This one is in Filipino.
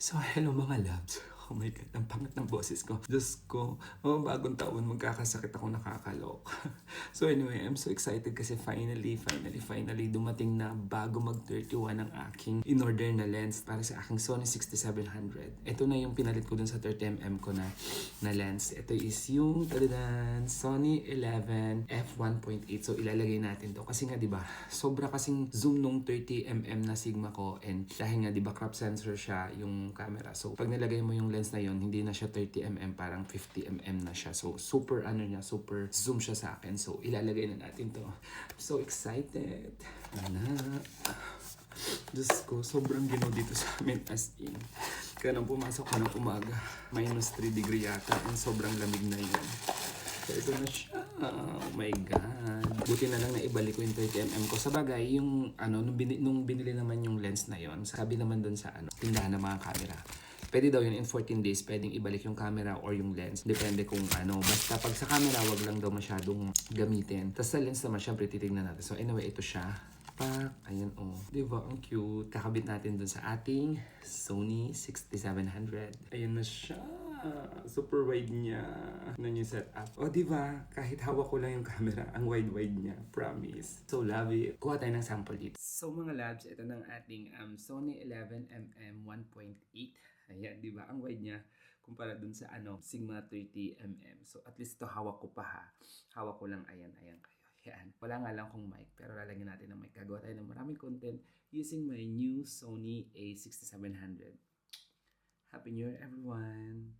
So, hello mga loves. Oh my God, ang pangat ng boses ko. Diyos ko, bagong taon, magkakasakit ako nakakalok. So anyway, I'm so excited kasi finally dumating na bago mag-31 ang aking in-order na lens para sa aking Sony 6700. Ito na yung pinalit ko dun sa 30mm ko na lens. Ito is yung tadadan, Sony 11 f1.8. So ilalagay natin to kasi nga 'di ba, sobra kasing zoom nung 30mm na Sigma ko, and dahil nga 'di ba crop sensor siya yung camera. So pag nilagay mo yung lens na yon, hindi na siya 30mm, parang 50mm na siya. So super super zoom siya sa akin. So ilalagay na natin to. I'm so excited. Anak. Diyos ko, sobrang ginaw dito sa amin, as in. Kaya nang pumasok ko ng umaga, -3 degree yata, and sobrang lamig na yun. So ito na siya. Oh my God. Buti na lang na ibalik ko yung 30mm ko. Sa bagay, yung nung binili naman yung lens na yon, sabi naman dun sa tindahan ng mga camera, pwede daw yun in 14 days, pwedeng ibalik yung camera or yung lens. Depende kung basta pag sa camera, wag lang daw masyadong gamitin. Tapos sa lens naman, syempre titignan natin. So anyway, ito siya. Ayan Diba? Ang cute. Kakabit natin dun sa ating Sony 6700. Ayan na siya. Super wide niya. Ano yung setup. Diba? Kahit hawak ko lang yung camera, ang wide niya. Promise. So love it. Kuha tayo ng sample dito. So mga labs, ito ng ating Sony 11mm 1.8. Ayan, di ba? Ang wide niya kumpara dun sa Sigma 30mm. So at least ito hawak ko pa ha. Hawak ko lang, ayan kayo. Yan. Wala nga lang kung mic, pero lalagyan natin ng mic. Gagawa tayo ng maraming content using my new Sony A6700. Happy New Year, everyone!